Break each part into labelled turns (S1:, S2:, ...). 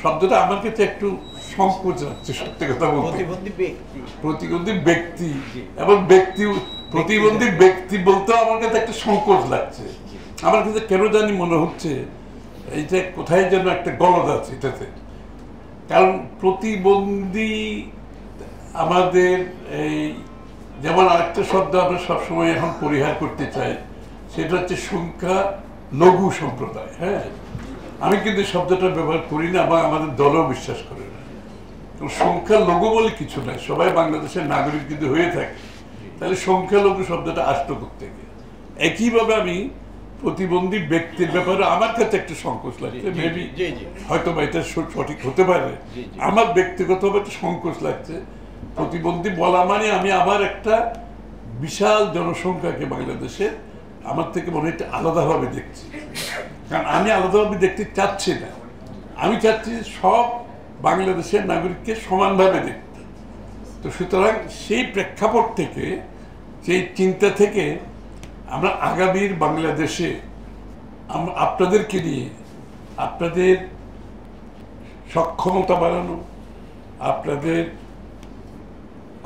S1: শব্দটা আমার কাছে একটু সংকোচ লাগছে, সত্যি কথা বলতে। প্রতিবন্ধী ব্যক্তি এবং প্রতিবন্ধী ব্যক্তি বলতেও আমার কাছে একটা সংকোচ লাগছে। আমার কাছে কেন জানি মনে হচ্ছে এইটা কোথায় যেন একটা গলদ আছে এটাতে। কারণ প্রতিবন্ধী আমাদের এই যেমন আরেকটা শব্দ আমরা সবসময় এখন পরিহার করতে চাই, সেটা হচ্ছে সংখ্যা লঘু সম্প্রদায়। হ্যাঁ, আমি কিন্তু শব্দটা ব্যবহার করি না বা আমাদের দলও বিশ্বাস করে না। সংখ্যা লঘু বলে কিছু নাই, সবাই বাংলাদেশের নাগরিক যদি হয়ে থাকে তাহলে সংখ্যালঘু শব্দটা আসতো থেকে। একইভাবে আমি প্রতিবন্ধী ব্যক্তির ব্যাপারে আমার কাছে একটা সংকোচ লাগছে, মেবি হয়তো বা এটা সঠিক হতে পারে, আমার ব্যক্তিগতভাবে একটা সংকোচ লাগছে। প্রতিবন্ধী বলা মানে আমি আবার একটা বিশাল জনসংখ্যাকে বাংলাদেশে আমার থেকে মনে হয় আলাদাভাবে দেখছি। কারণ আমি আলাদাভাবে দেখতে চাচ্ছি না, আমি চাচ্ছি সব বাংলাদেশের নাগরিককে সমানভাবে দেখতে। তো সুতরাং সেই প্রেক্ষাপট থেকে, সেই চিন্তা থেকে আমরা আগামীর বাংলাদেশে আপনাদেরকে নিয়ে আপনাদের সক্ষমতা বাড়ানো, আপনাদের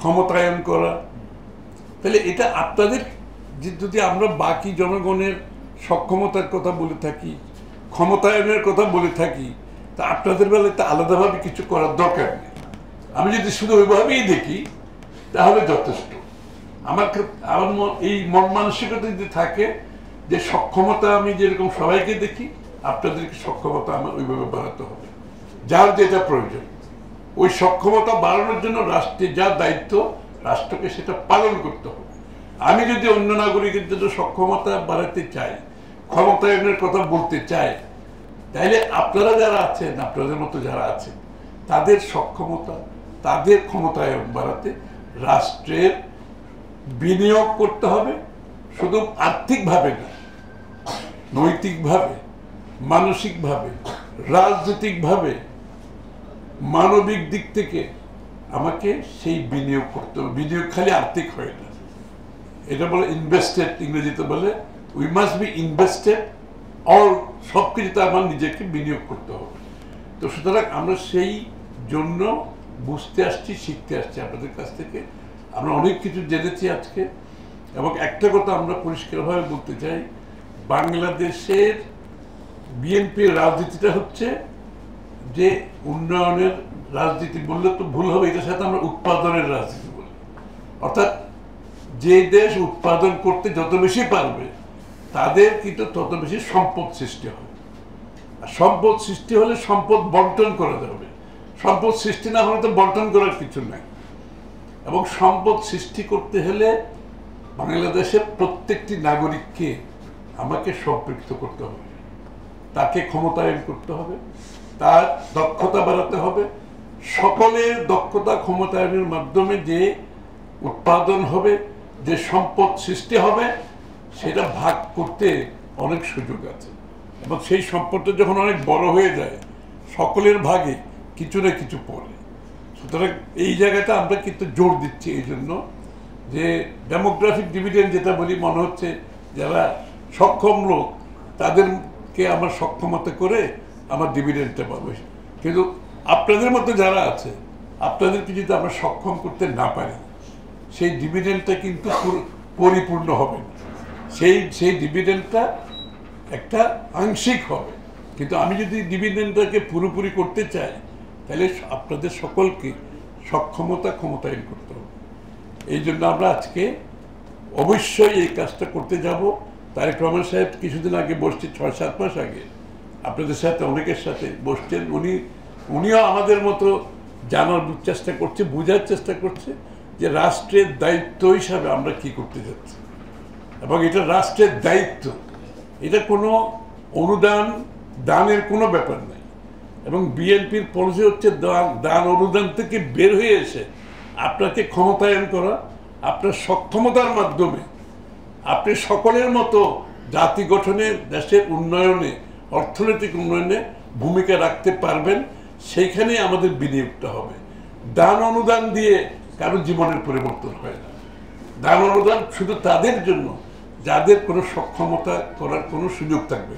S1: ক্ষমতায়ন করা, তাহলে এটা আপনাদের যদি আমরা বাকি জনগণের সক্ষমতার কথা বলে থাকি, ক্ষমতায়নের কথা বলে থাকি, তা আপনাদের বেলায় তা আলাদাভাবে কিছু করার দরকার নেই। আমি যদি শুধু ওইভাবেই দেখি তাহলে যথেষ্ট। আমার এই মন মানসিকতা যদি থাকে যে সক্ষমতা আমি যেরকম সবাইকে দেখি, আপনাদেরকে সক্ষমতা আমার ওইভাবে বাড়াতে হবে, যার যেটা প্রয়োজন। ওই সক্ষমতা বাড়ানোর জন্য রাষ্ট্রের যা দায়িত্ব, রাষ্ট্রকে সেটা পালন করতে হবে। আমি যদি অন্য নাগরিকের জন্য সক্ষমতা বাড়াতে চাই, ক্ষমতায়নের কথা বলতে চাই, তাইলে আপনারা যারা আছেন, আপনাদের মতো যারা আছেন, তাদের সক্ষমতা, তাদের ক্ষমতায়ন বাড়াতে রাষ্ট্রের বিনিয়োগ করতে হবে। শুধু আর্থিকভাবে না, নৈতিকভাবে, মানসিকভাবে, রাজনৈতিকভাবে, মানবিক দিক থেকে আমাকে সেই বিনিয়োগ করতে হবে। বিনিয়োগ খালি আর্থিক হয় না, এটা বলে ইনভেস্টেড, ইংরেজিতে বলে we must be invested all, সব কিছুতে আমার নিজেকে বিনিয়োগ করতে হবে। তো সুতরাং আমরা সেই জন্য বুঝতে আসছি, শিখতে আসছি আপনাদের কাছ থেকে। আমরা অনেক কিছু জেনেছি আজকে, এবং একটা কথা আমরা পরিষ্কারভাবে বলতে চাই, বাংলাদেশের বিএনপির রাজনীতিটা হচ্ছে যে উন্নয়নের রাজনীতি বললে তো ভুল হবে, এটার সাথে আমরা উৎপাদনের রাজনীতি বলি। অর্থাৎ যে দেশ উৎপাদন করতে যত বেশি পারবে তাদের কিন্তু তত বেশি সম্পদ সৃষ্টি হয়। আর সম্পদ সৃষ্টি হলে সম্পদ বন্টন করা যাবে, সম্পদ সৃষ্টি না হলে তো বন্টন করার কিছু নাই। এবং সম্পদ সৃষ্টি করতে হলে বাংলাদেশের প্রত্যেকটি নাগরিককে আমাকে সম্পৃক্ত করতে হবে, তাকে ক্ষমতায়ন করতে হবে, তার দক্ষতা বাড়াতে হবে। সকলের দক্ষতা ক্ষমতায়নের মাধ্যমে যে উৎপাদন হবে, যে সম্পদ সৃষ্টি হবে, সেটা ভাগ করতে অনেক সুযোগ আছে। এবং সেই সম্পদটা যখন অনেক বড় হয়ে যায়, সকলের ভাগে কিছু না কিছু পড়ে। সুতরাং এই জায়গাটা আমরা কিন্তু জোর দিচ্ছি এই জন্য যে ডেমোগ্রাফিক ডিভিডেন্ড যেটা বলি, মনে হচ্ছে যারা সক্ষম লোক তাদেরকে আমার সক্ষমতা করে আমার ডিভিডেন্ডটা পাবে। কিন্তু আপনাদের মতো যারা আছে, আপনাদেরকে যদি আমরা সক্ষম করতে না পারি, সেই ডিভিডেন্ডটা কিন্তু পরিপূর্ণ হবে না। সেই ডিভিডেন্ডটা একটা আংশিক হবে। কিন্তু আমি যদি ডিভিডেন্ডটাকে পুরোপুরি করতে চাই, তাহলে আপনাদের সকলকে ক্ষমতায়ন করতে হবে। এই জন্য আমরা আজকে অবশ্যই এই কাজটা করতে যাব। তারেক রহমান সাহেব কিছুদিন আগে বসছে, 6-7 মাস আগে আপনাদের সাথে অনেকের সাথে বসছেন। উনিও আমাদের মতো জানার চেষ্টা করছে, বোঝার চেষ্টা করছে যে রাষ্ট্রের দায়িত্ব হিসাবে আমরা কি করতে যাচ্ছি, এবং এটা রাষ্ট্রের দায়িত্ব, এটা কোনো অনুদান দানের কোনো ব্যাপার নাই। এবং বিএনপির পলিসি হচ্ছে দান অনুদান থেকে বের হয়ে এসে আপনাকে ক্ষমতায়ন করা, আপনার সক্ষমতার মাধ্যমে আপনি সকলের মতো জাতি গঠনে, দেশের উন্নয়নে, অর্থনৈতিক উন্নয়নে ভূমিকা রাখতে পারবেন, সেইখানে আমাদের বিনিয়োগটা হবে। দান অনুদান দিয়ে কারো জীবনের পরিবর্তন হয় না। দান অনুদান শুধু তাদের জন্য যাদের কোনো সক্ষমতা করার কোনো সুযোগ থাকবে।